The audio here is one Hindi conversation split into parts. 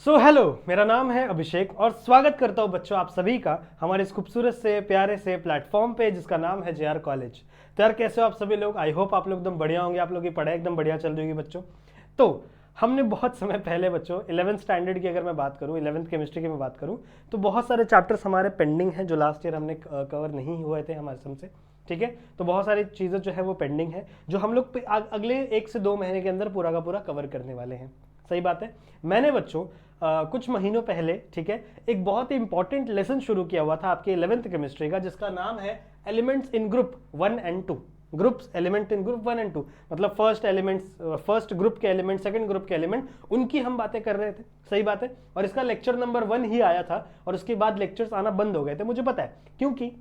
हेलो, मेरा नाम है अभिषेक और स्वागत करता हूँ बच्चों आप सभी का हमारे इस खूबसूरत से प्यारे से प्लेटफॉर्म पे जिसका नाम है जेआर कॉलेज। तो यार कैसे हो आप सभी लोग? आई होप आप लोग एकदम बढ़िया होंगे, आप लोग की पढ़ाई एकदम बढ़िया चल रही होगी बच्चों। तो हमने बहुत समय पहले बच्चों 11th स्टैंडर्ड की अगर मैं बात करूँ, 11th केमिस्ट्री की मैं बात करूँ, तो बहुत सारे चैप्टर्स हमारे पेंडिंग हैं जो लास्ट ईयर हमने कवर नहीं हुए थे हमारे समझ। ठीक है, तो बहुत सारी चीज़ें जो है वो पेंडिंग है जो हम लोग अगले 1 से 2 महीने के अंदर पूरा का पूरा कवर करने वाले हैं। सही बात है। मैंने बच्चों कुछ महीनों पहले, ठीक है, एक बहुत ही इंपॉर्टेंट लेसन शुरू किया हुआ था आपके 11th केमिस्ट्री का, जिसका नाम है elements in group 1 and 2। Groups, element in group 1 and 2 मतलब फर्स्ट एलिमेंट्स, फर्स्ट ग्रुप के एलिमेंट, सेकंड ग्रुप के एलिमेंट, उनकी हम बातें कर रहे थे। सही बात है। और इसका लेक्चर नंबर 1 ही आया था और उसके बाद लेक्चर्स आना बंद हो गए थे, मुझे पता है क्योंकि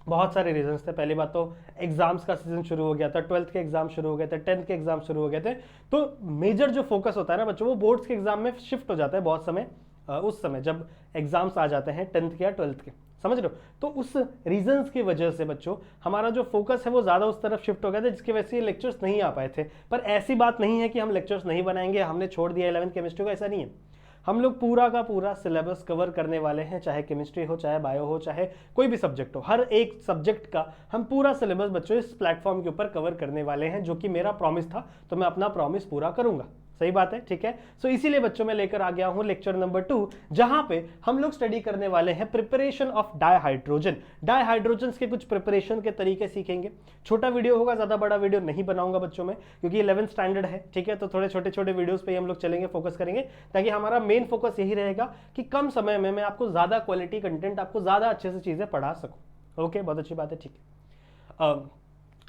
बहुत सारे रीजंस थे। पहली बात तो एग्जाम्स का सीजन शुरू हो गया था, 12th के एग्जाम शुरू हो गए थे, 10th के एग्जाम शुरू हो गए थे। तो मेजर जो फोकस होता है ना बच्चों, वो बोर्ड्स के एग्जाम में शिफ्ट हो जाता है बहुत समय, उस समय जब एग्जाम्स आ जाते हैं 10th के या 12th के, समझ रहे हो। तो उस रीजंस की वजह से बच्चों हमारा जो फोकस है वो ज्यादा उस तरफ शिफ्ट हो गया था, जिसकी वजह से ये लेक्चर्स नहीं आ पाए थे। पर ऐसी बात नहीं है कि हम लेक्चर्स नहीं बनाएंगे, हमने छोड़ दिया 11th केमिस्ट्री को, ऐसा नहीं है। हम लोग पूरा का पूरा सिलेबस कवर करने वाले हैं, चाहे केमिस्ट्री हो, चाहे बायो हो, चाहे कोई भी सब्जेक्ट हो। हर एक सब्जेक्ट का हम पूरा सिलेबस बच्चों इस प्लेटफॉर्म के ऊपर कवर करने वाले हैं, जो कि मेरा प्रॉमिस था, तो मैं अपना प्रॉमिस पूरा करूंगा। सही बात है, ठीक है। सो इसीलिए बच्चों मैं लेकर आ गया हूं लेक्चर नंबर 2, जहां पे हम लोग स्टडी करने वाले हैं प्रिपरेशन ऑफ डायहाइड्रोजन। डायहाइड्रोजन्स के कुछ प्रिपरेशन के तरीके सीखेंगे। छोटा वीडियो होगा, ज्यादा बड़ा वीडियो नहीं बनाऊंगा बच्चों में, क्योंकि 11th स्टैंडर्ड है, ठीक है। तो थोड़े छोटे छोटे वीडियोस पे हम लोग चलेंगे, फोकस करेंगे, ताकि हमारा मेन फोकस यही रहेगा कि कम समय में मैं आपको ज्यादा क्वालिटी कंटेंट, आपको ज्यादा अच्छे से चीजें पढ़ा सकूं। ओके, बहुत अच्छी बात है, ठीक है।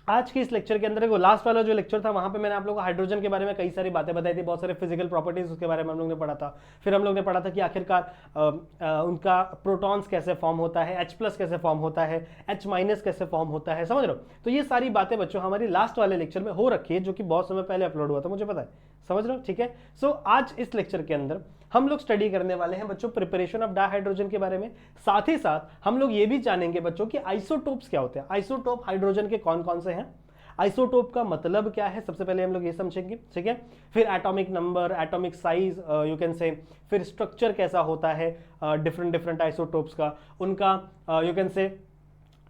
आज के इस लेक्चर के अंदर वो लास्ट वाला जो लेक्चर था, वहां पे मैंने आप लोगों को हाइड्रोजन के बारे में कई सारी बातें बताई थी, बहुत सारे फिजिकल प्रॉपर्टीज उसके बारे में हम लोग ने पढ़ा था। फिर हम लोग ने पढ़ा था कि आखिरकार उनका प्रोटॉन्स कैसे फॉर्म होता है, H+ कैसे फॉर्म होता है, H- कैसे फॉर्म होता है, समझ रहे हो। तो ये सारी बातें बच्चों हमारी लास्ट वाले लेक्चर में हो रखी है, जो कि बहुत समय पहले अपलोड हुआ था, मुझे पता है, समझ रहे हो, ठीक है। सो आज इस लेक्चर के अंदर हम लोग स्टडी करने वाले हैं बच्चों प्रिपरेशन ऑफ डायहाइड्रोजन के बारे में। साथ ही साथ हम लोग ये भी जानेंगे बच्चों कि आइसोटोप्स क्या होते हैं, आइसोटोप हाइड्रोजन के कौन कौन से हैं, आइसोटोप का मतलब क्या है, सबसे पहले हम लोग ये समझेंगे, ठीक है। फिर atomic number, atomic size, you can say, फिर स्ट्रक्चर कैसा होता है डिफरेंट डिफरेंट आइसोटोप्स का, उनका यू कैन से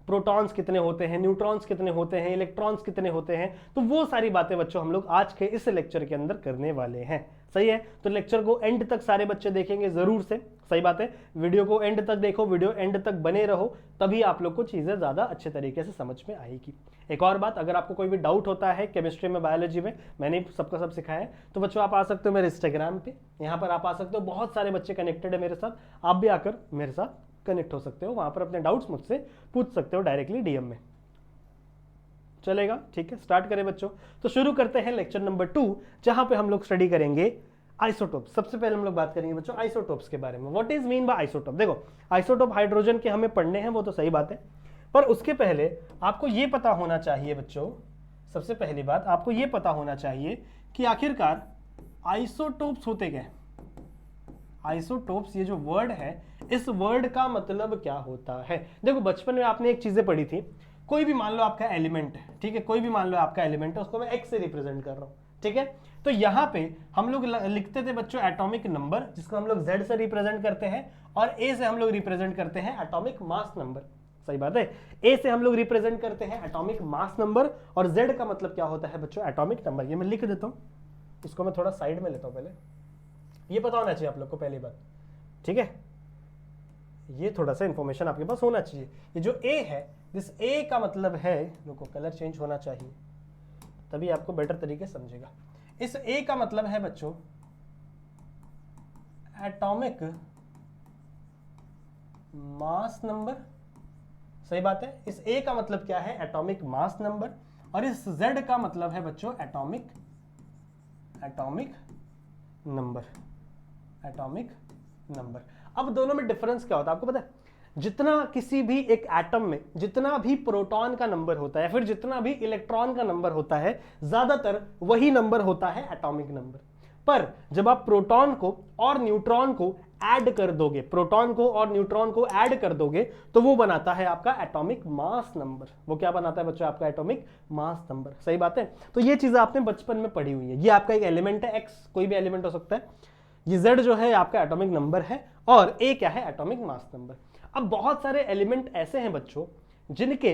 प्रोटॉन्स कितने होते हैं, न्यूट्रॉन्स कितने होते हैं, इलेक्ट्रॉन्स कितने होते हैं। तो वो सारी बातें बच्चों हम लोग आज के इस लेक्चर के अंदर करने वाले हैं। सही है, तो लेक्चर को एंड तक सारे बच्चे देखेंगे जरूर से। सही बात है, वीडियो को एंड तक देखो, वीडियो एंड तक बने रहो, तभी आप लोग को चीजें ज्यादा अच्छे तरीके से समझ में आएगी। एक और बात, अगर आपको कोई भी डाउट होता है केमिस्ट्री में, बायोलॉजी में, मैंने सबका सब सिखाया है, तो बच्चों आप आ सकते हो मेरे इंस्टाग्राम पे, यहाँ पर आप आ सकते हो, बहुत सारे बच्चे कनेक्टेड है मेरे साथ, आप भी आकर मेरे साथ कनेक्ट हो सकते हो, वहां पर अपने डाउट्स मुझसे पूछ सकते हो डायरेक्टली डीएम में, चलेगा, ठीक है। स्टार्ट करें बच्चों, तो शुरू करते हैं लेक्चर नंबर 2, जहां पे हम लोग स्टडी करेंगे आइसोटोप। सबसे पहले हम लोग बात करेंगे बच्चों आइसोटोप्स के बारे में। What is mean by isotope? देखो, आइसोटोप हाइड्रोजन के हमें पढ़ने हैं, वो तो सही बात है, पर उसके पहले आपको ये पता होना चाहिए बच्चों, सबसे पहली बात आपको ये पता होना चाहिए कि आखिरकार आइसोटोप्स होते क्या है। आइसोटोप्स, ये जो वर्ड है, इस वर्ड का मतलब क्या होता है। देखो, बचपन में आपने एक चीजें पढ़ी थी, कोई भी मान लो आपका एलिमेंट है, ठीक है, कोई भी मान लो आपका एलिमेंट है, उसको मैं एक्स से रिप्रेजेंट कर रहा हूं, ठीक है। तो यहां पे हम लोग लिखते थे बच्चों एटॉमिक नंबर, जिसको हम लोग जेड से रिप्रेजेंट करते हैं, और ए से हम लोग रिप्रेजेंट करते हैं एटॉमिक मास नंबर। सही बात है, ए से हम लोग रिप्रेजेंट करते हैं एटॉमिक मास नंबर, और जेड का मतलब क्या होता है बच्चों, एटॉमिक नंबर। ये मैं लिख देता हूं, इसको मैं थोड़ा साइड में लेता हूं, पहले ये पता होना चाहिए आप लोग को, पहली बात, ठीक है। ये थोड़ा सा इंफॉर्मेशन आपके पास होना चाहिए। ये जो ए है, दिस ए का मतलब है, रुको कलर चेंज होना चाहिए, तभी आपको बेटर तरीके समझेगा। इस ए का मतलब है बच्चों एटॉमिक मास नंबर। सही बात है, इस ए का मतलब क्या है, एटॉमिक मास नंबर, और इस जेड का मतलब है बच्चों एटॉमिक नंबर, एटॉमिक नंबर। अब दोनों में डिफरेंस क्या होता है आपको पता है? जितना किसी भी एक एटम में जितना भी प्रोटॉन का नंबर होता है, फिर जितना भी इलेक्ट्रॉन का नंबर होता है, ज्यादातर वही नंबर होता है एटॉमिक नंबर। पर जब आप प्रोटॉन को और न्यूट्रॉन को ऐड कर दोगे, प्रोटॉन को और न्यूट्रॉन को ऐड कर दोगे, तो वो बनाता है आपका एटॉमिक मास नंबर। वो क्या बनाता है बच्चों, आपका एटॉमिक मास नंबर। सही बात है, तो ये चीजें आपने बचपन में पढ़ी हुई है। ये आपका एक एलिमेंट है, एक्स, कोई भी एलिमेंट हो सकता है, ये Z जो है आपका एटॉमिक नंबर है और A क्या है, एटॉमिक मास नंबर। अब बहुत सारे एलिमेंट ऐसे हैं बच्चों जिनके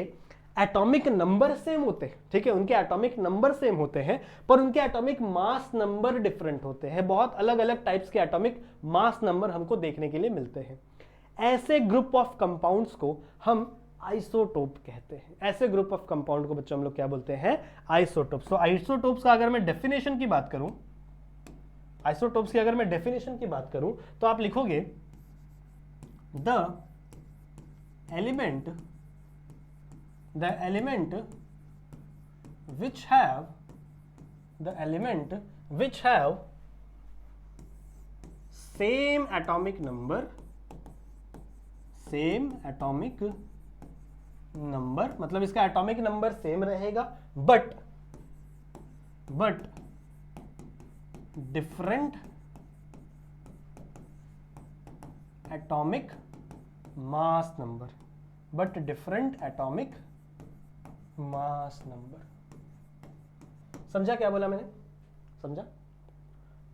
एटॉमिक नंबर सेम होते हैं, ठीक है, उनके एटॉमिक नंबर सेम होते हैं पर उनके एटॉमिक मास नंबर डिफरेंट होते हैं। बहुत अलग अलग टाइप्स के एटॉमिक मास नंबर हमको देखने के लिए मिलते हैं। ऐसे ग्रुप ऑफ कंपाउंड्स को हम आइसोटोप कहते हैं। ऐसे ग्रुप ऑफ कंपाउंड को बच्चों हम लोग क्या बोलते हैं, आइसोटोप्स। तो आइसोटोप्स का अगर मैं डेफिनेशन की बात करूं, आइसोटोप्स की अगर मैं डेफिनेशन की बात करूं तो आप लिखोगे the element which have same atomic number मतलब इसका एटॉमिक नंबर सेम रहेगा but different atomic mass number. समझा क्या बोला मैंने, समझा?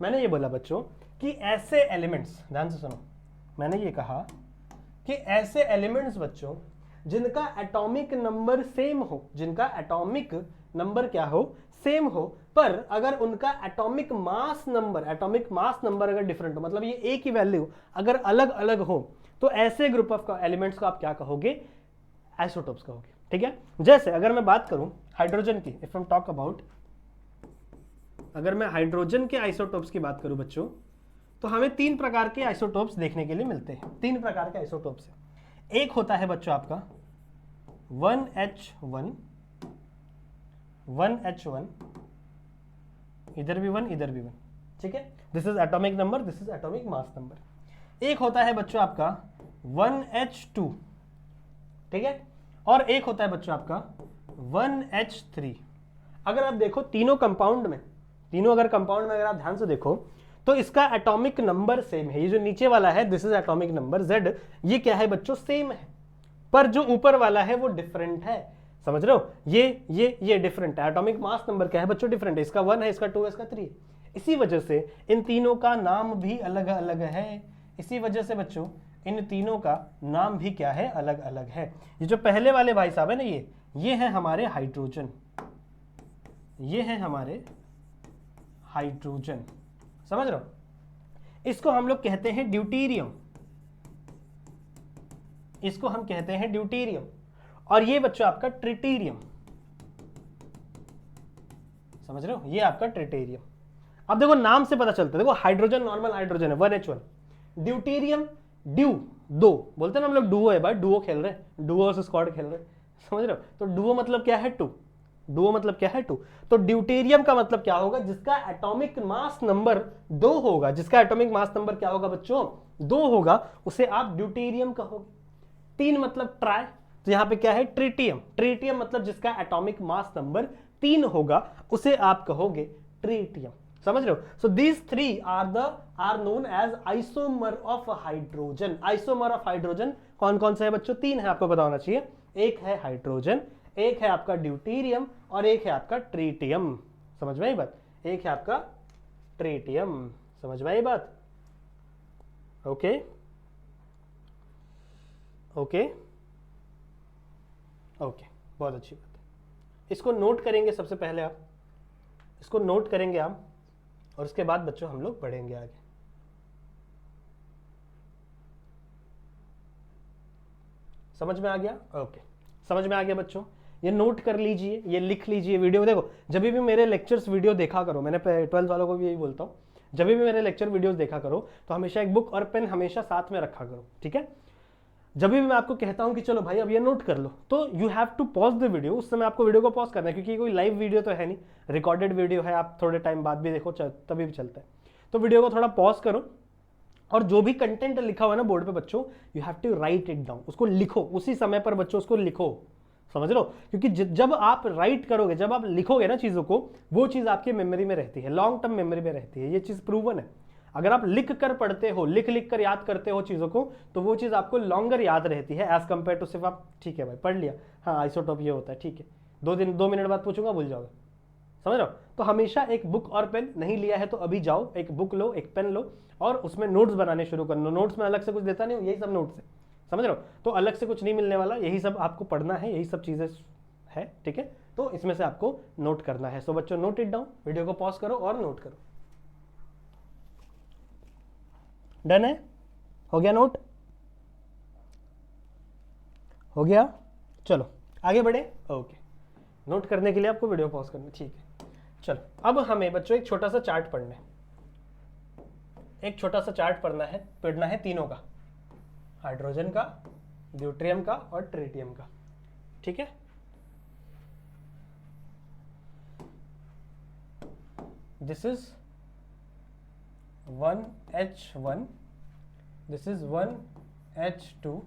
मैंने ये बोला बच्चों कि ऐसे एलिमेंट्स, ध्यान से सुनो, मैंने ये कहा कि ऐसे एलिमेंट्स बच्चों जिनका एटॉमिक नंबर सेम हो, जिनका एटॉमिक नंबर क्या हो, सेम हो, पर अगर उनका एटॉमिक मास नंबर अगर डिफरेंट हो, मतलब ये एक ही वैल्यू अगर अलग अलग हो, तो ऐसे ग्रुप ऑफ एलिमेंट्स को आप क्या कहोगे, आइसोटोप्स कहोगे। ठीक है, जैसे अगर मैं बात करूं हाइड्रोजन की, इफ आई टॉक अबाउट, अगर मैं हाइड्रोजन के आइसोटोप्स की बात करूं बच्चों, तो हमें 3 प्रकार के आइसोटोप्स देखने के लिए मिलते हैं। 3 प्रकार के आइसोटोप्स है। एक होता है बच्चों आपका 1H1, इधर भी 1 इधर भी 1, ठीक है, this is atomic number, this is atomic mass number. एक होता है बच्चों आपका 1H2, ठीक है, और एक होता है बच्चों आपका 1H3। अगर आप देखो तीनों कंपाउंड में, अगर आप ध्यान से देखो तो इसका एटॉमिक नंबर सेम है। ये जो नीचे वाला है this is atomic number Z, ये क्या है बच्चों, सेम है, पर जो ऊपर वाला है वो डिफरेंट है। समझ रहे हो, ये डिफरेंट है। एटॉमिक मास नंबर क्या है बच्चों, डिफरेंट है, इसका 1 है, इसका 2 है, इसका 3 है। इसी वजह से इन तीनों का नाम भी अलग अलग है। इसी वजह से बच्चों इन तीनों का नाम भी क्या है, अलग अलग है। ये जो पहले वाले भाई साहब है ना, ये है हमारे हाइड्रोजन, ये है हमारे हाइड्रोजन, समझ रहे हो। इसको हम लोग कहते हैं ड्यूटेरियम, इसको हम कहते हैं ड्यूटेरियम। और ये बच्चों आपका ट्रिटेरियम, समझ रहे हो, ये आपका ट्रिटेरियम। अब देखो नाम से पता चलता है, देखो हाइड्रोजन नॉर्मल हाइड्रोजन है 1H1, ड्यूटेरियम ड्यू 2 बोलते हैं ना हम लोग, डुओ है भाई, डुओ खेल रहे हैं, डुओ वर्सेस स्क्वाड खेल रहे हैं, समझ रहे हो। तो डुओ मतलब क्या है, 2, डुओ मतलब क्या है 2। तो ड्यूटेरियम का मतलब क्या होगा, जिसका एटॉमिक मास नंबर 2 होगा, जिसका एटॉमिक मास नंबर क्या होगा बच्चों, 2 होगा, उसे आप ड्यूटेरियम कहोगे। 3 मतलब ट्राई, तो यहां पे क्या है, ट्रिटियम। ट्रिटियम मतलब जिसका एटॉमिक मास नंबर 3 होगा, उसे आप कहोगे ट्रिटियम, समझ रहे हो। So these 3 are known as isomer of hydrogen. Isomer of hydrogen कौन कौन से है बच्चों, 3 है, आपको पता होना चाहिए। एक है हाइड्रोजन, एक है आपका ड्यूटेरियम, और एक है आपका ट्रिटियम। समझ में आई बात, एक है आपका ट्रिटियम, समझ में आई बात। ओके ओके ओके, बहुत अच्छी बात है। इसको नोट करेंगे, सबसे पहले आप इसको नोट करेंगे आप, और उसके बाद बच्चों हम लोग बढ़ेंगे आगे। समझ में आ गया, ओके, समझ में आ गया बच्चों। ये नोट कर लीजिए, ये लिख लीजिए। वीडियो देखो, जब भी मेरे लेक्चर्स वीडियो देखा करो, मैंने 12th वालों को भी यही बोलता हूँ, जब भी मेरे लेक्चर वीडियोस देखा करो तो हमेशा एक बुक और पेन हमेशा साथ में रखा करो, ठीक है। जब भी मैं आपको कहता हूं कि चलो भाई अब ये नोट कर लो, तो you have to pause the video. उस समय आपको वीडियो को पॉज करना है, क्योंकि कोई लाइव वीडियो तो है नहीं, रिकॉर्डेड वीडियो है, आप थोड़े टाइम बाद भी देखो तभी भी चलता है। तो वीडियो को थोड़ा पॉज करो, और जो भी कंटेंट लिखा हुआ है ना बोर्ड पे बच्चों, you have to write it down, उसको लिखो उसी समय पर बच्चों, उसको लिखो, समझ लो। क्योंकि जब आप राइट करोगे, जब आप लिखोगे ना चीजों को, वो चीज आपकी मेमोरी में रहती है, लॉन्ग टर्म मेमोरी में रहती है, ये चीज प्रूवन है। अगर आप लिख कर पढ़ते हो, लिख कर याद करते हो चीजों को, तो वो चीज आपको लॉन्गर याद रहती है एज कंपेयर टू सिर्फ आप, ठीक है भाई पढ़ लिया, हाँ आइसोटोप ये होता है, ठीक है, 2 मिनट बाद पूछूंगा भूल जाओगे, समझ रहे हो? तो हमेशा एक बुक और पेन, नहीं लिया है तो अभी जाओ, एक बुक लो, एक पेन लो और उसमें नोट्स बनाने शुरू कर लो। नोट्स में अलग से कुछ देता नहीं हूँ, यही सब नोट्स है, समझ रहे हो? तो अलग से कुछ नहीं मिलने वाला, यही सब आपको पढ़ना है, यही सब चीज़ें है, ठीक है? तो इसमें से आपको नोट करना है। सो बच्चों नोट इट डाउन, वीडियो को पॉज करो और नोट करो। डन है? हो गया नोट? हो गया? चलो आगे बढ़े। ओके, नोट करने के लिए आपको वीडियो पॉज करना, ठीक है? चलो अब हमें बच्चों एक छोटा सा चार्ट पढ़ना है, एक छोटा सा चार्ट पढ़ना है तीनों का, हाइड्रोजन का, ड्यूटेरियम का और ट्रिटियम का, ठीक है? This is 1H1, this is 1H2,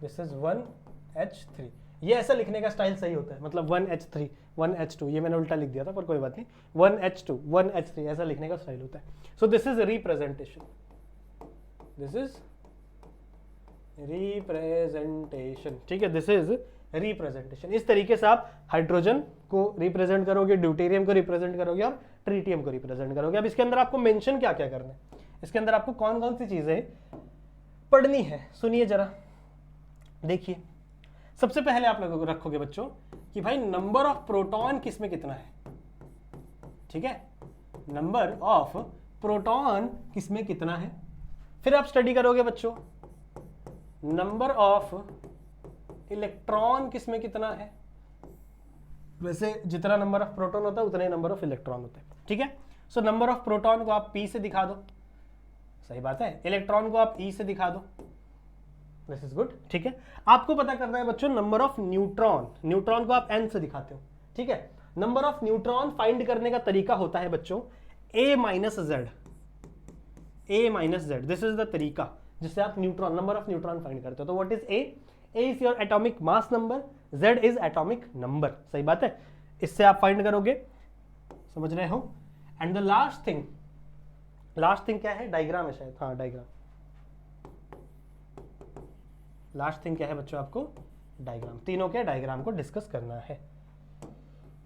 this is 1H3। ये ऐसा लिखने का स्टाइल सही होता है, मतलब 1H3 1H2, ये मैंने उल्टा लिख दिया था पर कोई बात नहीं, 1H2 1H3 ऐसा लिखने का स्टाइल होता है। So this is representation, this is representation, ठीक है? This is representation. इस तरीके से आप हाइड्रोजन को रिप्रेजेंट करोगे, ड्यूटेरियम को रिप्रेजेंट करोगे और ट्रिटियम को रिप्रेजेंट करोगे। अब इसके अंदर आपको मेंशन क्या क्या करना है, इसके अंदर आपको कौन कौन सी चीजें पढ़नी है, सुनिए जरा, देखिए। सबसे पहले आप लोगों को रखोगे बच्चों कि भाई नंबर ऑफ प्रोटॉन किसमें कितना है, ठीक है? नंबर ऑफ प्रोटॉन किसमें कितना है। फिर आप स्टडी करोगे बच्चों नंबर ऑफ इलेक्ट्रॉन किसमें कितना है। वैसे जितना नंबर ऑफ प्रोटॉन होता है उतना ही नंबर ऑफ इलेक्ट्रॉन होता है, ठीक है? सो नंबर ऑफ प्रोटॉन को आप P से दिखा दो, सही बात है। इलेक्ट्रॉन को आप E से दिखा दो, दिस इज गुड, ठीक है? आपको पता करना है बच्चों नंबर ऑफ न्यूट्रॉन, न्यूट्रॉन को आप N से दिखाते हो, ठीक है? नंबर ऑफ न्यूट्रॉन फाइंड करने का तरीका होता है बच्चों A minus Z, A minus Z, this is the तरीका जिससे आप neutron, number of neutron find करते हो। तो what is A? A is your atomic mass number, Z is atomic number, सही बात है? इससे आप फाइंड करोगे, समझ रहे हो? एंड द लास्ट थिंग क्या है? डायग्राम है शायद, हाँ डायग्राम। लास्ट थिंग क्या है बच्चों? आपको डायग्राम, तीनों के डायग्राम को डिस्कस करना है।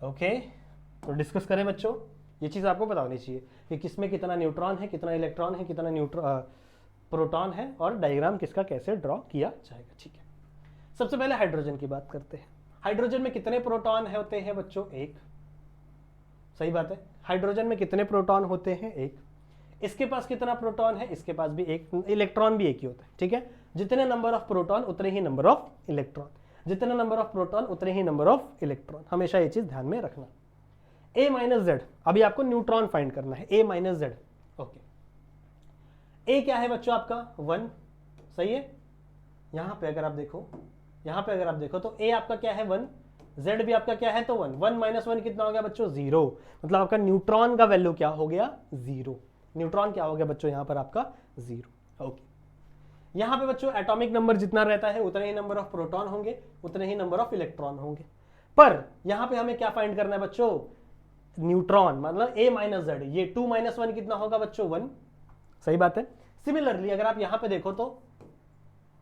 ओके, तो डिस्कस करें बच्चों। ये चीज आपको पता होनी चाहिए कि किसमें कितना न्यूट्रॉन है, कितना इलेक्ट्रॉन है, कितना प्रोटॉन है और डायग्राम किसका कैसे ड्रॉ किया जाएगा, ठीक है? सबसे पहले हाइड्रोजन की बात करते हैं। हाइड्रोजन में कितने प्रोटॉन होते हैं बच्चों? एक, सही बात है। हाइड्रोजन में कितने प्रोटॉन होते हैं? एक। इसके पास कितना प्रोटॉन है? इसके पास भी एक, इलेक्ट्रॉन भी एक ही होता है, ठीक है? जितने नंबर ऑफ प्रोटॉन उतने ही नंबर ऑफ इलेक्ट्रॉन, जितने नंबर ऑफ प्रोटॉन उतने ही नंबर ऑफ इलेक्ट्रॉन, हमेशा ये चीज ध्यान में रखना। A माइनस Z, अभी आपको न्यूट्रॉन फाइंड करना है, A minus Z, okay. A क्या है बच्चों? आपका 1, सही है? यहां पे अगर आप देखो तो A आपका क्या है? 1, Z भी आपका क्या है? तो 1, 1 माइनस 1 कितना हो गया बच्चों? 0, मतलब आपका न्यूट्रॉन का वैल्यू क्या हो गया? 0। न्यूट्रॉन क्या हो गया बच्चों यहाँ पर? आपका 0, ओके। यहाँ पे बच्चों एटॉमिक नंबर जितना रहता है उतने ही नंबर ऑफ प्रोटॉन होंगे, उतने ही नंबर ऑफ इलेक्ट्रॉन होंगे। पर यहाँ पे हमें क्या फाइंड करना है बच्चों? न्यूट्रॉन, मतलब A माइनस Z, ये 2 माइनस 1 कितना होगा बच्चों? 1, सही बात है। सिमिलरली अगर आप यहाँ पे देखो तो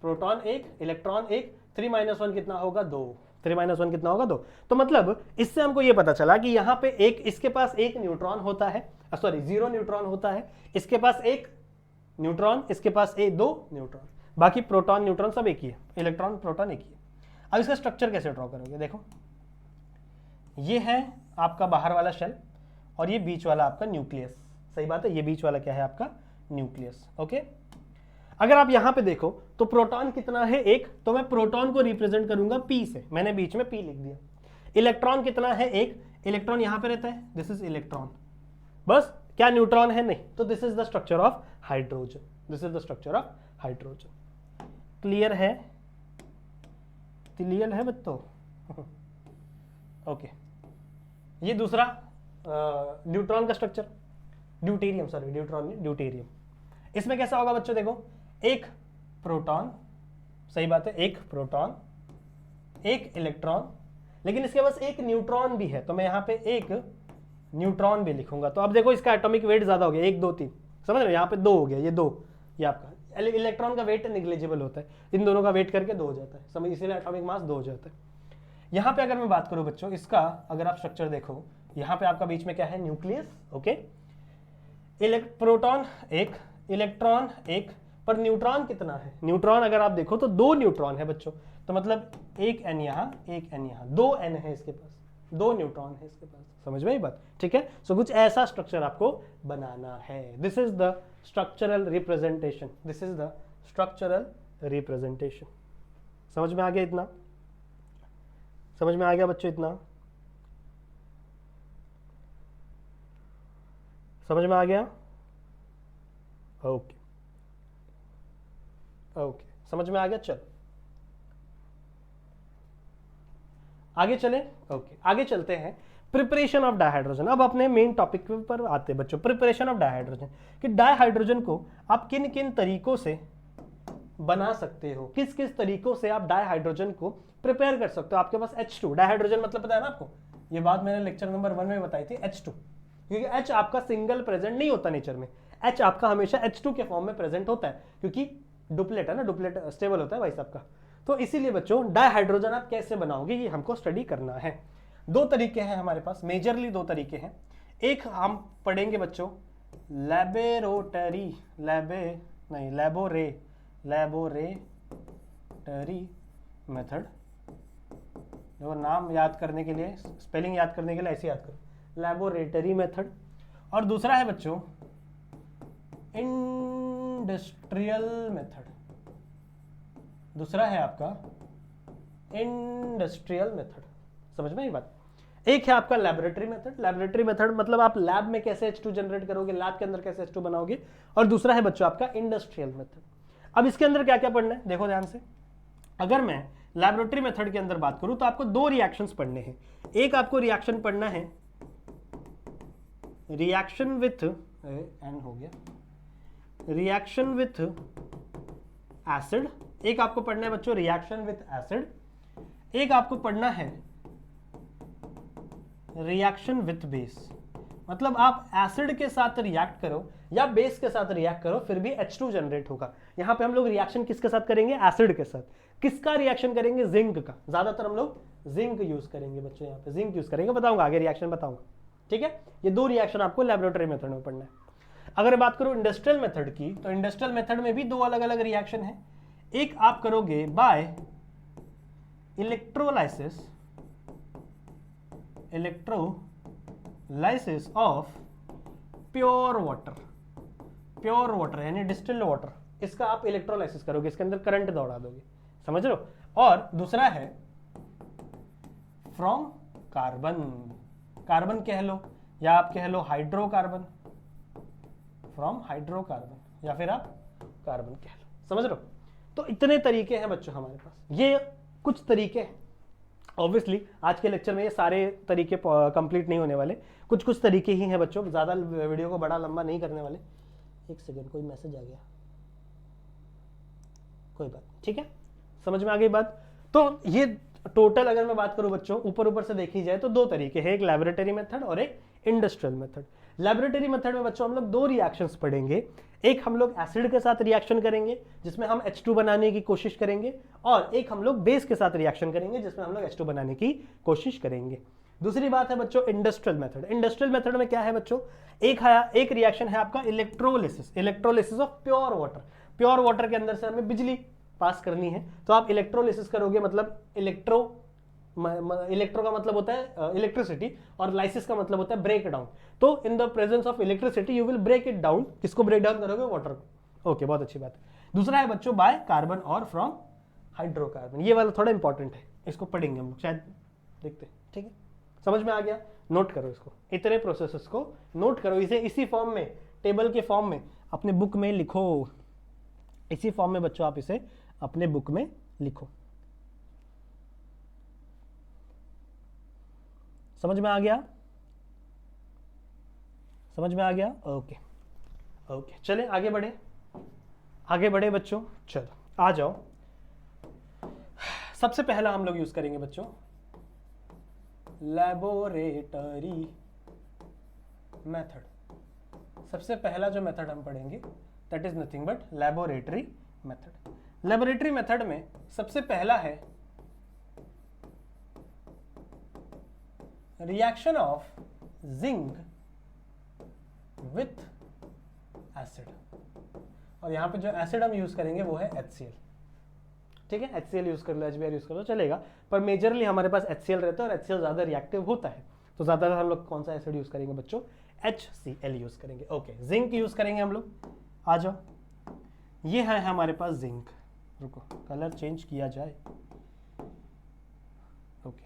प्रोटॉन 1, इलेक्ट्रॉन 1, 3 माइनस 1 कितना होगा? 2, 3 माइनस 1 कितना होगा? 2। तो मतलब इससे हमको ये पता चला कि यहाँ पे एक, इसके पास एक न्यूट्रॉन होता है, सॉरी 0 न्यूट्रॉन होता है, इसके पास एक न्यूट्रॉन, इसके पास 2 न्यूट्रॉन, बाकी प्रोटॉन न्यूट्रॉन सब एक ही है, इलेक्ट्रॉन प्रोटॉन एक ही है। अब इसका स्ट्रक्चर कैसे ड्रॉ करोगे? देखो ये है आपका बाहर वाला शेल और ये बीच वाला आपका न्यूक्लियस, सही बात है? ये बीच वाला क्या है? आपका न्यूक्लियस, ओके। अगर आप यहां पे देखो तो प्रोटॉन कितना है? 1, तो मैं प्रोटॉन को रिप्रेजेंट करूंगा P से, मैंने बीच में P लिख दिया। इलेक्ट्रॉन कितना है? 1, इलेक्ट्रॉन यहां पे रहता है, दिस इज इलेक्ट्रॉन, बस। क्या न्यूट्रॉन है? नहीं। तो this is the structure of hydrogen, this is the structure of hydrogen. Clear है? क्लियर है बच्चों? ओके। ये दूसरा न्यूट्रॉन का स्ट्रक्चर, ड्यूटेरियम, सॉरी न्यूट्रॉन नहीं, ड्यूटेरियम। इसमें कैसा होगा बच्चों? देखो एक प्रोटॉन, सही बात है, एक प्रोटॉन, एक इलेक्ट्रॉन, लेकिन इसके पास एक न्यूट्रॉन भी है, तो मैं यहाँ पे एक न्यूट्रॉन भी लिखूंगा। तो अब देखो इसका एटॉमिक वेट ज्यादा हो गया, 1 2 3, समझ रहे हो? यहाँ पे 2 हो गया, ये 2, ये आपका इलेक्ट्रॉन का वेट निग्लिजिबल होता है, इन दोनों का वेट करके 2 हो जाता है, समझ, इसीलिए एटॉमिक मास 2 हो जाता है। यहाँ पे अगर मैं बात करूँ बच्चों इसका, अगर आप स्ट्रक्चर देखो, यहां पे आपका बीच में क्या है, न्यूक्लियस। ओके, प्रोटॉन एक, इलेक्ट्रॉन एक, पर न्यूट्रॉन कितना है, न्यूट्रॉन अगर आप देखो तो 2 न्यूट्रॉन है बच्चों, तो मतलब एक एन यहां, एक एन यहां, 2 एन है इसके पास, 2 न्यूट्रॉन है इसके पास। समझ में आई बात, ठीक है। सो कुछ ऐसा स्ट्रक्चर आपको बनाना है। This is the structural representation, this is the structural representation. समझ में आ गया इतना, समझ में आ गया बच्चों इतना, समझ में आ गया। ओके ओके, समझ में आ गया। चलो आगे चले। ओके, आगे चलते हैं। Preparation of dihydrogen. अब अपने मेन टॉपिक पर आते हैं बच्चों, प्रिपरेशन ऑफ डाइहाइड्रोजन, कि डाइहाइड्रोजन को आप किन किन तरीकों से बना सकते हो, किस किस तरीकों से आप डाइहाइड्रोजन को प्रिपेयर कर सकते हो। आपके पास H2, डाइहाइड्रोजन मतलब पता है ना आपको, ये बात मैंने लेक्चर नंबर 1 में बताई थी, H2, क्योंकि H आपका सिंगल प्रेजेंट नहीं होता नेचर में, H आपका हमेशा H2 के फॉर्म में प्रेजेंट होता है, क्योंकि डुप्लेट है ना, डुप्लेट स्टेबल होता है भाई साहब का। तो इसीलिए बच्चों डाइहाइड्रोजन आप कैसे बनाओगे ये हमको स्टडी करना है। 2 तरीके हैं हमारे पास, मेजरली 2 तरीके हैं। एक हम पढ़ेंगे बच्चों लैबोरेटरी मेथड। देखो नाम याद करने के लिए, स्पेलिंग याद करने के लिए ऐसे याद करो, लैबोरेटरी मेथड। और दूसरा है बच्चों इंडस्ट्रियल मेथड, दूसरा है आपका इंडस्ट्रियल मेथड। समझ में ये बात। एक है आपका लैबोरेटरी मेथड, लैबोरेटरी मेथड मतलब आप लैब में कैसे H2 जनरेट करोगे, लैब के अंदर कैसे H2 बनाओगे। और दूसरा है बच्चों आपका इंडस्ट्रियल मेथड। अब इसके अंदर क्या क्या पढ़ना है देखो ध्यान से। अगर मैं लैबोरेटरी मेथड के अंदर बात करूं तो आपको 2 रिएक्शंस पढ़ने हैं। एक आपको रिएक्शन पढ़ना है रिएक्शन विथ एन हो गया, रिएक्शन विथ एसिड। एक आपको पढ़ना है बच्चों रिएक्शन विथ एसिड। एक आपको पढ़ना है रिएक्शन विथ बेस। मतलब आप एसिड के साथ रिएक्ट करो या बेस के साथ रिएक्ट करो फिर भी H2 जनरेट होगा। यहां पे हम लोग रिएक्शन किसके साथ करेंगे, एसिड के साथ। किसका रिएक्शन करेंगे, जिंक का। ज्यादातर हम लोग जिंक यूज करेंगे बच्चों, यहां पे जिंक यूज करेंगे, बताऊंगा आगे रिएक्शन बताऊंगा, ठीक है। ये 2 रिएक्शन आपको लैबोरेटरी मेथड में पढ़ना है। अगर बात करूं इंडस्ट्रियल मेथड की, तो इंडस्ट्रियल मेथड में भी 2 अलग अलग रिएक्शन है। एक आप करोगे by electrolysis of pure water यानी डिस्टिल्ड वाटर। इसका आप इलेक्ट्रोलाइसिस करोगे, इसके अंदर करंट दौड़ा दोगे, समझ लो। और दूसरा है फ्रॉम कार्बन कह लो या आप कह लो हाइड्रोकार्बन, फ्रॉम हाइड्रोकार्बन या फिर आप कार्बन कह लो, समझ लो। तो इतने तरीके हैं बच्चों हमारे पास, ये कुछ तरीके हैं। ऑब्वियसली आज के लेक्चर में ये सारे तरीके कंप्लीट नहीं होने वाले, कुछ कुछ तरीके ही हैं बच्चों, ज़्यादा वीडियो को बड़ा लंबा नहीं करने वाले। एक सेकेंड, कोई मैसेज आ गया, कोई बात, ठीक है, समझ में आ गई बात। तो ये टोटल अगर मैं बात करूं बच्चों ऊपर से देखी जाए तो 2 तरीके हैं, एक लैबोरेटरी मेथड और एक इंडस्ट्रियल मेथड। लैबोरेटरी मेथड में बच्चों हम लोग 2 रिएक्शंस पढ़ेंगे। एक हम लोग एसिड के साथ रिएक्शन करेंगे जिसमें हम H2 बनाने की कोशिश करेंगे, और एक हम लोग बेस के साथ रिएक्शन करेंगे जिसमें हम लोग H2 बनाने की कोशिश करेंगे। दूसरी बात है बच्चों इंडस्ट्रियल मेथड। इंडस्ट्रियल मेथड में क्या है बच्चों, एक रिएक्शन है आपका electrolysis of pure water. Pure water के अंदर से हमें बिजली पास करनी है, तो आप इलेक्ट्रोलिसिस करोगे, मतलब इलेक्ट्रो का मतलब होता है इलेक्ट्रिसिटी और लाइसिस का मतलब होता है ब्रेक डाउन। तो in the presence of electricity you will break it down. किसको ब्रेक डाउन करोगे, वाटर को। ओके, बहुत अच्छी बात है। दूसरा है बच्चों बाय कार्बन और फ्रॉम हाइड्रोकार्बन। ये वाला थोड़ा इंपॉर्टेंट है, इसको पढ़ेंगे हम लोग, शायद देखते हैं, ठीक है। समझ में आ गया, नोट करो इसको, इतने प्रोसेसेस को नोट करो, इसे इसी फॉर्म में, टेबल के फॉर्म में अपने बुक में लिखो। इसी फॉर्म में बच्चों आप इसे अपने बुक में लिखो। समझ में आ गया, समझ में आ गया। ओके ओके, चले आगे बढ़े बच्चों। चलो आ जाओ। सबसे पहला हम लोग यूज करेंगे बच्चों लैबोरेटरी मेथड। सबसे पहला जो मेथड हम पढ़ेंगे that is nothing but laboratory method. Laboratory method में सबसे पहला है reaction of zinc with acid, और यहाँ पे जो एसिड हम यूज करेंगे वो है HCl। ठीक है, HCl यूज कर लो, HBr यूज कर लो, चलेगा, पर मेजरली हमारे पास HCl रहता है और HCl ज्यादा रिएक्टिव होता है, तो ज्यादातर हम लोग कौन सा एसिड यूज करेंगे बच्चों? HCl यूज करेंगे। ओके, जिंक यूज करेंगे हम लोग। आ जाओ, ये है हमारे पास जिंक। रुको, कलर चेंज किया जाए। ओके,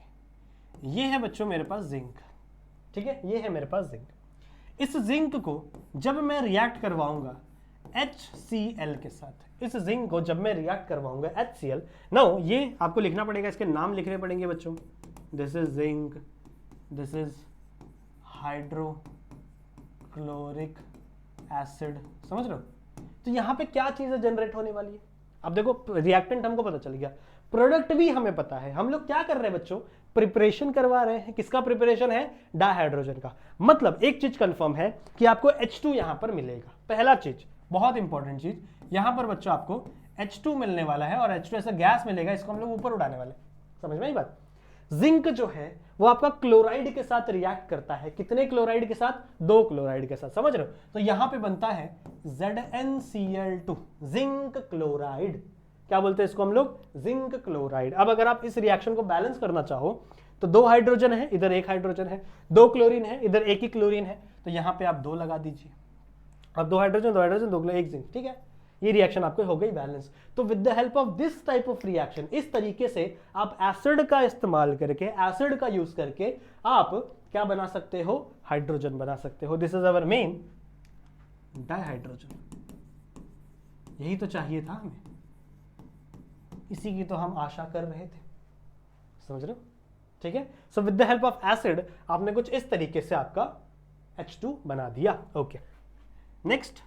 ये है बच्चों मेरे पास जिंक। ठीक है, ये है मेरे पास जिंक। इस जिंक को जब मैं रिएक्ट करवाऊंगा HCl के साथ, इस जिंक को जब मैं रिएक्ट करवाऊंगा HCl, नाउ ये आपको लिखना पड़ेगा, इसके नाम लिखने पड़ेंगे बच्चों। This is zinc, this is hydrochloric acid, समझ रहे हो? तो यहाँ पे क्या चीजें जनरेट होने वाली है? अब देखो, रिएक्टेंट हमको पता चल गया, प्रोडक्ट भी हमें पता है। हम लोग क्या कर रहे हैं बच्चों? प्रिपरेशन करवा रहे हैं। किसका प्रिपरेशन है? डाइहाइड्रोजन का। मतलब एक चीज कंफर्म है कि आपको H2 यहां पर मिलेगा। पहला चीज, बहुत इंपॉर्टेंट चीज, यहां पर बच्चों आपको H2 मिलने वाला है, और H2 ऐसा गैस मिलेगा, इसको हम लोग ऊपर उड़ाने वाले हैं। समझ में आई बात? जिंक जो है वो आपका क्लोराइड के साथ रिएक्ट करता है। कितने क्लोराइड के साथ? 2 क्लोराइड के साथ, समझ रहे हो? तो यहां पे बनता है ZnCl2, जिंक क्लोराइड। क्या बोलते हैं इसको हम लोग? Zinc chloride. अब अगर आप इस रिएक्शन को बैलेंस करना चाहो तो 2 हाइड्रोजन है, इधर 1 हाइड्रोजन है, 2 क्लोरीन है, इधर 1 ही क्लोरीन है, तो यहां पे आप 2 लगा दीजिए। अब 2 हाइड्रोजन 2 हाइड्रोजन 2 1 जिंक। ठीक है, ये रिएक्शन आपको हो गई बैलेंस। तो with the help of this type of reaction, इस तरीके से आप एसिड का इस्तेमाल करके, एसिड का यूज करके आप क्या बना सकते हो? हाइड्रोजन बना सकते हो। This is our main dihydrogen. यही तो चाहिए था हमें, इसी की तो हम आशा कर रहे थे। समझ रहे हो? ठीक है, so with the help of acid आपने कुछ इस तरीके से आपका H2 बना दिया। ओके, नेक्स्ट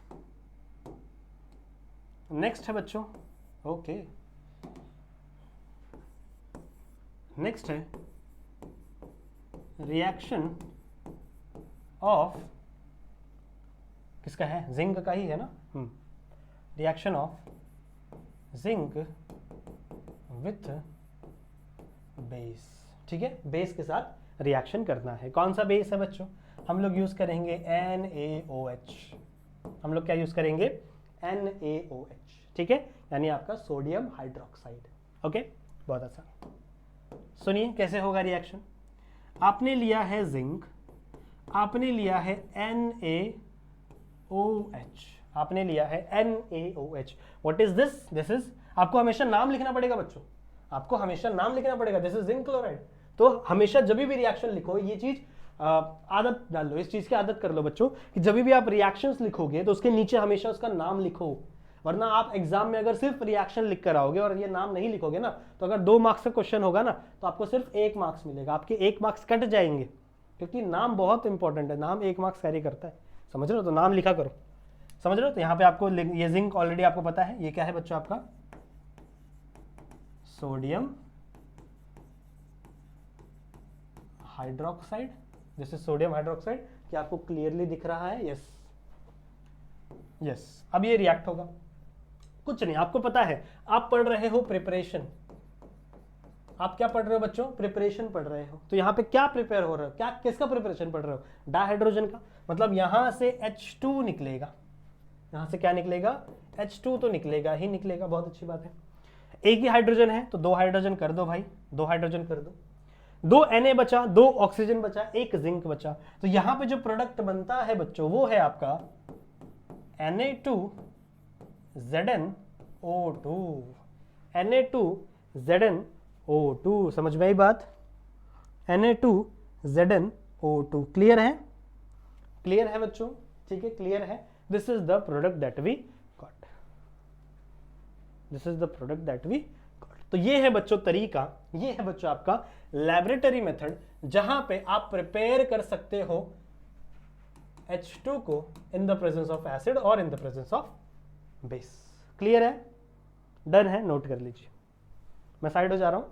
है बच्चों। ओके, नेक्स्ट है रिएक्शन ऑफ, किसका है? जिंक का ही है ना। Reaction of zinc with base. ठीक है, बेस के साथ रिएक्शन करना है। कौन सा बेस है बच्चों? हम लोग यूज करेंगे NaOH। हम लोग क्या यूज करेंगे? NaOH। ठीक है, यानी आपका सोडियम हाइड्रोक्साइड। ओके, बहुत आसान। सुनिए कैसे होगा रिएक्शन। आपने लिया है जिंक, आपने लिया है NaOH, आपने लिया है NaOH। What is this? This is, आपको हमेशा नाम लिखना पड़ेगा बच्चों, आपको हमेशा नाम लिखना पड़ेगा। This is zinc chloride. तो हमेशा जब भी रिएक्शन लिखो, ये चीज आदत डाल लो, इस चीज की आदत कर लो बच्चों, कि जब भी आप रिएक्शंस लिखोगे तो उसके नीचे हमेशा उसका नाम लिखो। वरना आप एग्जाम में अगर सिर्फ रिएक्शन लिख कर आओगे और ये नाम नहीं लिखोगे ना, तो अगर 2 मार्क्स का क्वेश्चन होगा ना, तो आपको सिर्फ 1 मार्क्स मिलेगा, आपके 1 मार्क्स कट जाएंगे, क्योंकि नाम बहुत इंपॉर्टेंट है। नाम 1 मार्क्स कैरी करता है, समझ रहे हो? तो नाम लिखा करो, समझ रहे हो? तो यहाँ पे आपको ये जिंक ऑलरेडी आपको पता है, ये क्या है बच्चों? आपका sodium hydroxide. This is sodium hydroxide. क्या आपको क्लियरली दिख रहा है? Yes, yes. अब ये रिएक्ट होगा, कुछ नहीं, आपको पता है। आप पढ़ रहे हो प्रिपरेशन, आप क्या पढ़ रहे हो बच्चों? प्रिपरेशन पढ़ रहे हो। तो यहाँ पे क्या प्रिपेयर हो रहे हो? क्या, किसका प्रिपरेशन पढ़ रहे हो? डाइहाइड्रोजन का। मतलब यहां से H2 निकलेगा, यहां से क्या निकलेगा? H2 तो निकलेगा ही निकलेगा। बहुत अच्छी बात है। एक ही हाइड्रोजन है तो 2 हाइड्रोजन कर दो भाई, 2 हाइड्रोजन कर दो, 2 Na बचा, 2 ऑक्सीजन बचा, 1 जिंक बचा। तो यहां पे जो प्रोडक्ट बनता है बच्चों वो है आपका Na2ZnO2। Na2ZnO2, समझ में आई बात? Na2ZnO2। क्लियर है? क्लियर है बच्चों? ठीक है, क्लियर है। This is the product that we got, this is the product that we got. तो ये है बच्चों तरीका, ये है बच्चों आपका लैबोरेटरी मेथड, जहां पे आप प्रिपेयर कर सकते हो H2 को in the presence of acid और in the presence of base. Clear है? डन है? नोट कर लीजिए। मैं साइड हो जा रहा हूं,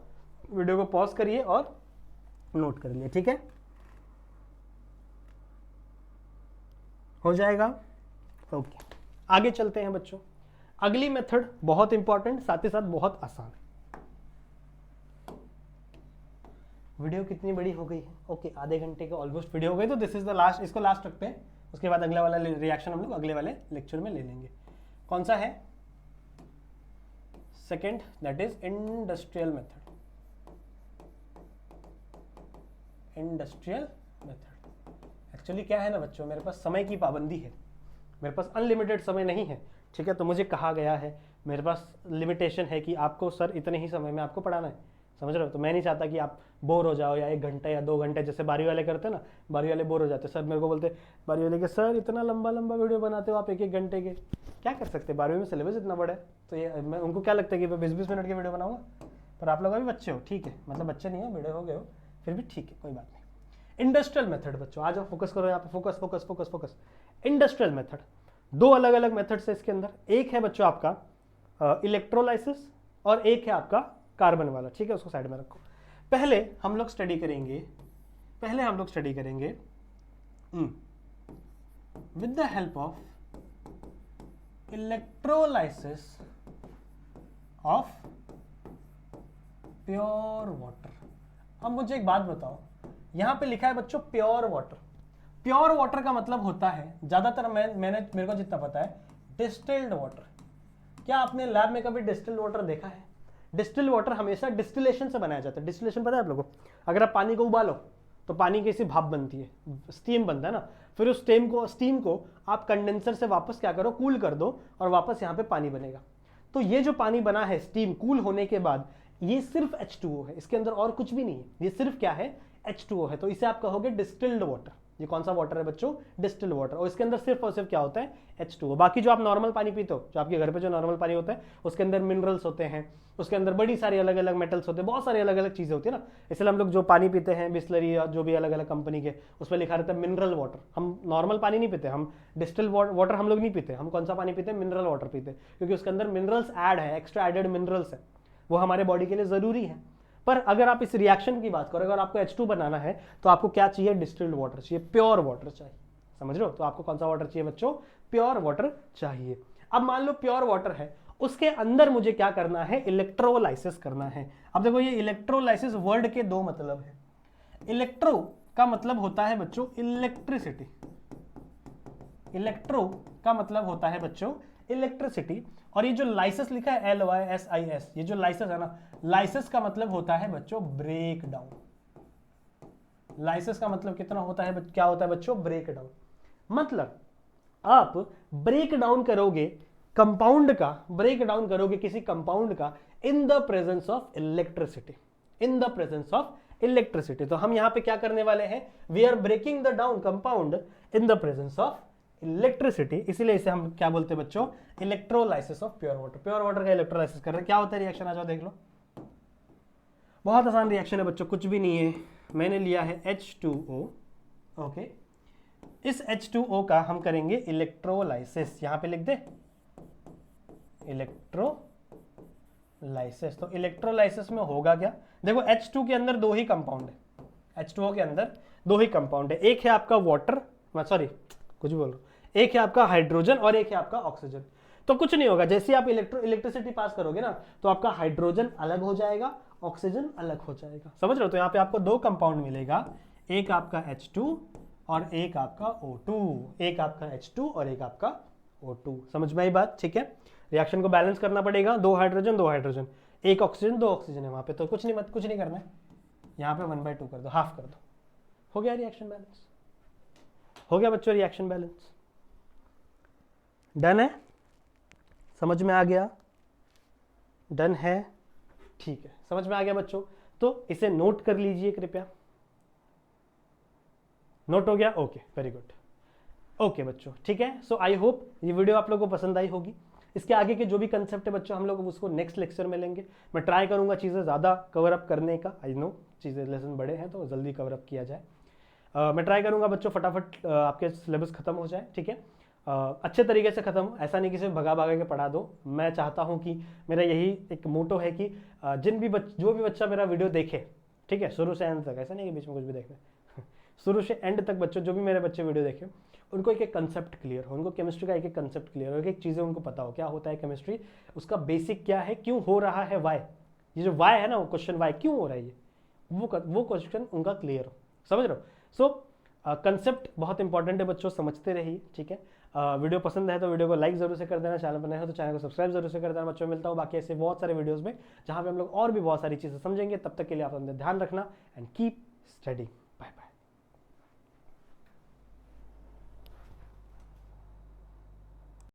वीडियो को पॉज करिए और नोट कर लिए। ठीक है, हो जाएगा। ओके, आगे चलते हैं बच्चों। अगली मेथड बहुत इंपॉर्टेंट, साथ ही साथ बहुत आसान है। वीडियो कितनी बड़ी हो गई है? ओके, आधे घंटे के ऑलमोस्ट वीडियो हो गई, तो दिस इज द लास्ट, इसको लास्ट रखते हैं। उसके बाद अगला वाला रिएक्शन हम लोग अगले वाले लेक्चर में ले लेंगे। कौन सा है? Second, that is industrial method. Industrial method actually क्या है ना बच्चों, मेरे पास समय की पाबंदी है, मेरे पास अनलिमिटेड समय नहीं है, ठीक है। तो मुझे कहा गया है, मेरे पास लिमिटेशन है कि आपको सर इतने ही समय में आपको पढ़ाना है, समझ रहे हो। तो मैं नहीं चाहता कि आप बोर हो जाओ, या 1 घंटा या 2 घंटे, जैसे बारी वाले करते हैं ना, बारी वाले बोर हो जाते हैं। सर मेरे को बोलते बारी वाले के, सर इतना लंबा लंबा वीडियो बनाते हो आप 1-1 घंटे के, क्या कर सकते हैं, 12वीं में सिलेबस इतना बड़ा है। तो ये मैं उनको क्या लगता है कि मैं 20-20 मिनट की वीडियो बनाऊंगा, पर आप लोग अभी बच्चे हो, ठीक है, मतलब बच्चे नहीं हो, बड़े हो गए हो, फिर भी ठीक है, कोई बात नहीं। इंडस्ट्रियल मेथड बच्चों, आ जाओ, फोकस करो यहाँ पे, focus focus focus focus. Industrial method, 2 अलग अलग मेथड्स है इसके अंदर। एक है बच्चों आपका इलेक्ट्रोलाइसिस, और एक है आपका कार्बन वाला, ठीक है, उसको साइड में रखो। पहले हम लोग स्टडी करेंगे with the help of electrolysis of pure water. अब मुझे एक बात बताओ, यहां पे लिखा है बच्चों प्योर वाटर। प्योर वाटर का मतलब होता है, ज्यादातर मेरे को जितना पता है, डिस्टिल्ड वाटर। क्या आपने लैब में कभी डिस्टिल्ड वाटर देखा है? डिस्टिल्ड वाटर हमेशा डिस्टिलेशन से बनाया जाता है। डिस्टिलेशन पता है आप लोगों को? अगर आप पानी को उबालो तो पानी की सी भाप बनती है, स्टीम बनता है ना, फिर उस स्टीम को आप कंडेंसर से वापस क्या करो, कूल कर दो, और वापस यहाँ पे पानी बनेगा। तो ये जो पानी बना है स्टीम कूल होने के बाद, ये सिर्फ H2O है, इसके अंदर और कुछ भी नहीं है, ये सिर्फ क्या है, H2O है। तो इसे आप कहोगे डिस्टिल्ड वाटर। ये कौन सा वाटर है बच्चों? Distilled water. और इसके अंदर सिर्फ और सिर्फ क्या होता है, H2O। बाकी जो आप नॉर्मल पानी पीते हो, जो आपके घर पे जो नॉर्मल पानी होता है, उसके अंदर मिनरल्स होते हैं, उसके अंदर बड़ी सारी अलग अलग मेटल्स होते हैं, बहुत सारी अलग अलग चीजें होती है ना। इसलिए हम लोग जो पानी पीते हैं बिस्लरी या जो भी अलग अलग कंपनी के, उसमें लिखा रहता है मिनरल वाटर। हम नॉर्मल पानी नहीं पीते, हम डिस्टिल्ड वाटर हम लोग नहीं पीते। हम कौन सा पानी पीते हैं? मिनरल वाटर पीते हैं, क्योंकि उसके अंदर मिनरल्स ऐड है, एक्स्ट्रा एडेड मिनरल्स है, वो हमारे बॉडी के लिए जरूरी है। पर अगर आप इस रिएक्शन की बात करो, अगर आपको H2 बनाना है तो आपको क्या चाहिए? डिस्टिल्ड वाटर चाहिए, प्योर वाटर चाहिए, समझ रहे हो। तो आपको कौन सा वाटर चाहिए बच्चों? प्योर वाटर चाहिए। अब मान लो प्योर वाटर है, उसके अंदर मुझे क्या करना है? इलेक्ट्रोलाइसिस करना है। अब देखो, ये इलेक्ट्रोलाइसिस वर्ड के 2 मतलब है। इलेक्ट्रो का मतलब होता है बच्चों इलेक्ट्रिसिटी, इलेक्ट्रो का मतलब होता है बच्चों इलेक्ट्रिसिटी। और ये जो लाइसिस लिखा है LYSIS, ये जो लाइसिस है ना, लाइसिस का मतलब होता है बच्चों ब्रेक डाउन। लाइसिस का मतलब कितना होता है, क्या होता है बच्चों? Break down. मतलब आप ब्रेक डाउन करोगे कंपाउंड का, ब्रेक डाउन करोगे किसी कंपाउंड का in the presence of electricity, in the presence of electricity. तो हम यहां पे क्या करने वाले हैं? We are breaking the down compound in the presence of electricity. इसीलिए इसे हम क्या बोलते हैं बच्चों? Electrolysis of pure water. Pure water का इलेक्ट्रोलाइसिस कर रहे हैं। क्या होता है रिएक्शन? आ जाओ देख लो, बहुत आसान रिएक्शन है बच्चों, कुछ भी नहीं है। मैंने लिया है H2O, ओके। इस H2O का हम करेंगे इलेक्ट्रोलाइसिस, यहां पे लिख दे इलेक्ट्रोलाइसिस। तो इलेक्ट्रोलाइसिस में होगा क्या? देखो, H2 के अंदर 2 ही कंपाउंड है, H2O के अंदर 2 ही कंपाउंड है। एक है आपका वाटर, सॉरी कुछ भी बोल रहा हूं, एक है आपका हाइड्रोजन और एक है आपका ऑक्सीजन। तो कुछ नहीं होगा, जैसे आप इलेक्ट्रिसिटी पास करोगे ना, तो आपका हाइड्रोजन अलग हो जाएगा, ऑक्सीजन अलग हो जाएगा, समझ रहे हो। तो यहाँ पे आपको 2 कंपाउंड मिलेगा, एक आपका H2 और एक आपका O2, एक आपका H2 और एक आपका O2। समझ में आई बात? ठीक है। रिएक्शन को बैलेंस करना पड़ेगा, 2 हाइड्रोजन 2 हाइड्रोजन, 1 ऑक्सीजन 2 ऑक्सीजन है वहां पे। तो कुछ नहीं करना है, यहाँ पे 1/2 कर दो, हाफ कर दो, हो गया रिएक्शन बैलेंस। हो गया बच्चों रिएक्शन बैलेंस, डन है? समझ में आ गया? डन है, ठीक है, समझ में आ गया बच्चों। तो इसे नोट कर लीजिए कृपया। नोट हो गया? Okay, very good. ओके बच्चों, ठीक है। सो आई होप ये वीडियो आप लोगों को पसंद आई होगी। इसके आगे के जो भी कंसेप्ट है बच्चों, हम लोग उसको नेक्स्ट लेक्चर में लेंगे। मैं ट्राई करूंगा चीज़ें ज़्यादा कवर अप करने का। आई नो चीज़ें लेसन बड़े हैं तो जल्दी कवर अप किया जाए। मैं ट्राई करूंगा बच्चों फटाफट आपके सिलेबस खत्म हो जाए, ठीक है। अच्छे तरीके से खत्म हो, ऐसा नहीं कि सिर्फ भगा भगा के पढ़ा दो। मैं चाहता हूं कि मेरा यही एक मोटो है कि जो भी बच्चा मेरा वीडियो देखे, ठीक है, शुरू से एंड तक, ऐसा नहीं कि बीच में कुछ भी देखना शुरू से एंड तक बच्चों, जो भी मेरे बच्चे वीडियो देखे, उनको एक एक कंसेप्ट क्लियर हो, उनको केमिस्ट्री का एक एक कंसेप्ट क्लियर हो, एक एक चीज़ें उनको पता हो, क्या होता है केमिस्ट्री, उसका बेसिक क्या है, क्यों हो रहा है, वाई। ये जो वाई है ना, वो क्वेश्चन वाई क्यों हो रहा है, ये वो क्वेश्चन उनका क्लियर हो। समझ रहे हो? सो कंसेप्ट बहुत इंपॉर्टेंट है बच्चों, समझते रहिए, ठीक है। वीडियो पसंद है तो वीडियो को लाइक जरूर से कर देना, चैनल पर नए हो तो चैनल को सब्सक्राइब जरूर से कर देना बच्चों। मिलता हूँ बाकी ऐसे बहुत सारे वीडियोस में जहाँ पे हम लोग और भी बहुत सारी चीज़ें समझेंगे। तब तक के लिए आप अपना ध्यान रखना एंड कीप स्टडी।